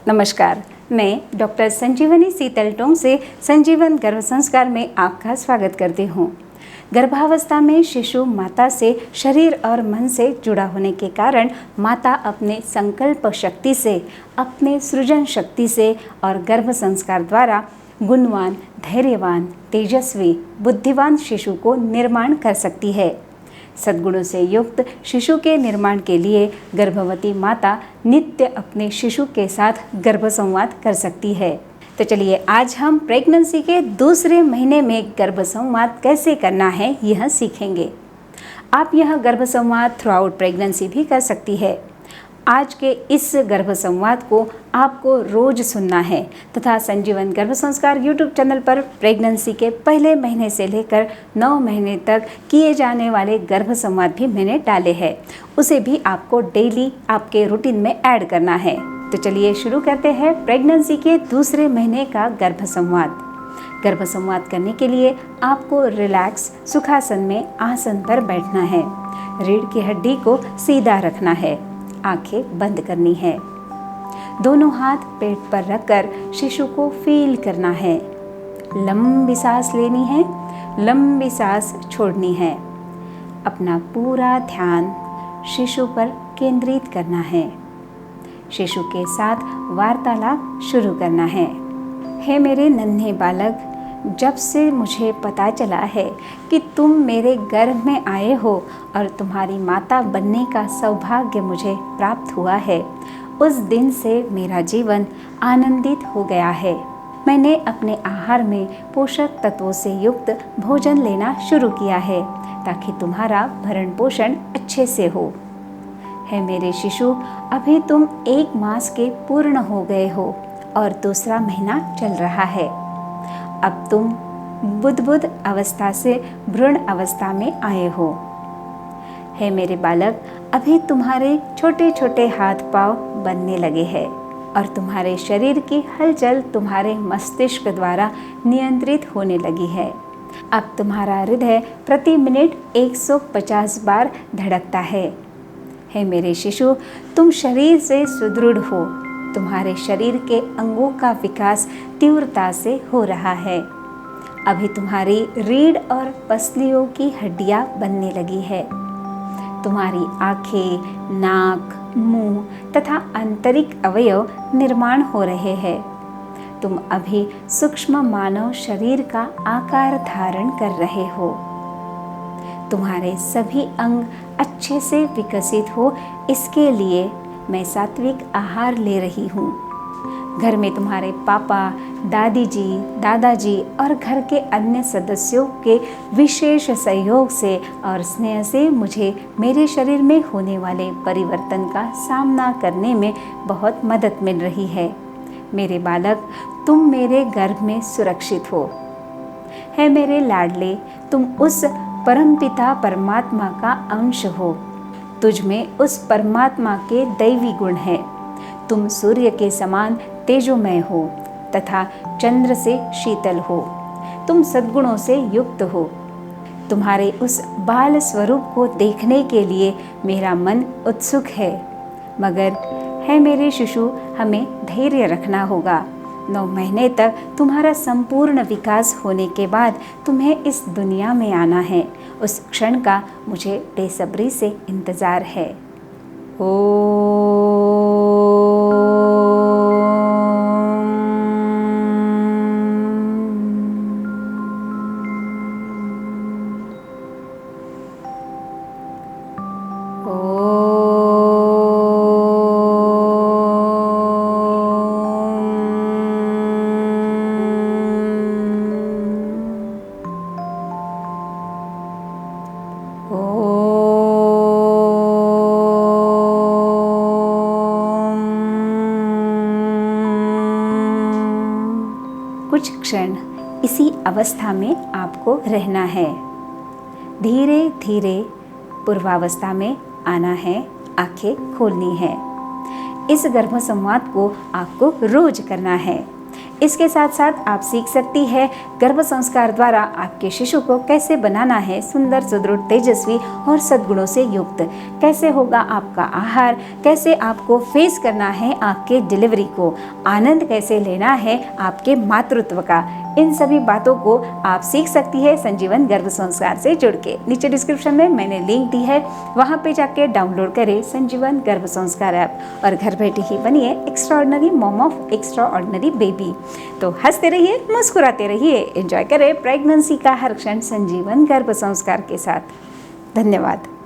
नमस्कार, मैं डॉक्टर संजीवनी सीतलटोंग से संजीवन गर्भ संस्कार में आपका स्वागत करती हूँ। गर्भावस्था में शिशु माता से शरीर और मन से जुड़ा होने के कारण माता अपने संकल्प शक्ति से, अपने सृजन शक्ति से और गर्भ संस्कार द्वारा गुणवान, धैर्यवान, तेजस्वी, बुद्धिमान शिशु को निर्माण कर सकती है। सद्गुणों से युक्त शिशु के निर्माण के लिए गर्भवती माता नित्य अपने शिशु के साथ गर्भ संवाद कर सकती है। तो चलिए आज हम प्रेगनेंसी के दूसरे महीने में गर्भ संवाद कैसे करना है यह सीखेंगे। आप यह गर्भ संवाद थ्रू आउट प्रेगनेंसी भी कर सकती है। आज के इस गर्भ संवाद को आपको रोज सुनना है तथा संजीवन गर्भ संस्कार यूट्यूब चैनल पर प्रेगनेंसी के पहले महीने से लेकर 9 महीने तक किए जाने वाले गर्भ संवाद भी मैंने डाले हैं। उसे भी आपको डेली आपके रूटीन में ऐड करना है। तो चलिए शुरू करते हैं प्रेगनेंसी के दूसरे महीने का गर्भ संवाद। गर्भ संवाद करने के लिए आपको रिलैक्स सुखासन में आसन पर बैठना है। रीढ़ की हड्डी को सीधा रखना है, आंखें बंद करनी है। दोनों हाथ पेट पर रखकर शिशु को फील करना है। लंबी सांस लेनी है, लंबी सांस छोड़नी है। अपना पूरा ध्यान शिशु पर केंद्रित करना है। शिशु के साथ वार्तालाप शुरू करना है। हे मेरे नन्हे बालक, जब से मुझे पता चला है कि तुम मेरे गर्भ में आए हो और तुम्हारी माता बनने का सौभाग्य मुझे प्राप्त हुआ है, उस दिन से मेरा जीवन आनंदित हो गया है। मैंने अपने आहार में पोषक तत्वों से युक्त भोजन लेना शुरू किया है ताकि तुम्हारा भरण पोषण अच्छे से हो। हे मेरे शिशु, अभी तुम 1 मास के पूर्ण हो गए हो और दूसरा महीना चल रहा है। अब तुम बुद्ध अवस्था से भ्रूण अवस्था में आए हो। हे मेरे बालक, अभी तुम्हारे छोटे छोटे हाथ पांव बनने लगे हैं और तुम्हारे शरीर की हलचल तुम्हारे मस्तिष्क द्वारा नियंत्रित होने लगी है। अब तुम्हारा हृदय प्रति मिनट 150 बार धड़कता है। हे मेरे शिशु, तुम शरीर से सुदृढ़ हो। तुम्हारे शरीर के अंगों का विकास तीव्रता से हो रहा है। अभी तुम्हारी रीढ़ और पसलियों की हड्डियां बनने लगी है। तुम्हारी आंखें, नाक, मुंह तथा आंतरिक अवयव निर्माण हो रहे हैं। तुम अभी सूक्ष्म मानव शरीर का आकार धारण कर रहे हो। तुम्हारे सभी अंग अच्छे से विकसित हो, इसके लिए मैं सात्विक आहार ले रही हूँ। घर में तुम्हारे पापा, दादी जी, दादाजी और घर के अन्य सदस्यों के विशेष सहयोग से और स्नेह से मुझे मेरे शरीर में होने वाले परिवर्तन का सामना करने में बहुत मदद मिल रही है। मेरे बालक, तुम मेरे गर्भ में सुरक्षित हो। है मेरे लाडले, तुम उस परमपिता परमात्मा का अंश हो। तुझ में उस परमात्मा के दैवी गुण हैं। तुम सूर्य के समान तेजोमय हो तथा चंद्र से शीतल हो। तुम सद्गुणों से युक्त हो। तुम्हारे उस बाल स्वरूप को देखने के लिए मेरा मन उत्सुक है। मगर है मेरे शिशु, हमें धैर्य रखना होगा। 9 महीने तक तुम्हारा संपूर्ण विकास होने के बाद तुम्हें इस दुनिया में आना है। उस क्षण का मुझे बेसब्री से इंतज़ार है। कुछ क्षण इसी अवस्था में आपको रहना है। धीरे धीरे पूर्वावस्था में आना है, आंखें खोलनी है। इस गर्भ संवाद को आपको रोज करना है। इसके साथ साथ आप सीख सकती है गर्भ संस्कार द्वारा आपके शिशु को कैसे बनाना है सुंदर, सुदृढ़, तेजस्वी और सद्गुणों से युक्त। कैसे होगा आपका आहार, कैसे आपको फेस करना है आपके डिलीवरी को, आनंद कैसे लेना है आपके मातृत्व का, इन सभी बातों को आप सीख सकती है संजीवन गर्भ संस्कार से जुड़ के। नीचे डिस्क्रिप्शन में मैंने लिंक दी है, वहाँ पे जाके डाउनलोड करें संजीवन गर्भ संस्कार ऐप और घर बैठे ही बनिए extraordinary mom of extraordinary baby. तो हंसते रहिए, मुस्कुराते रहिए, एंजॉय करें प्रेगनेंसी का हर क्षण संजीवन गर्भ संस्कार के साथ। धन्यवाद।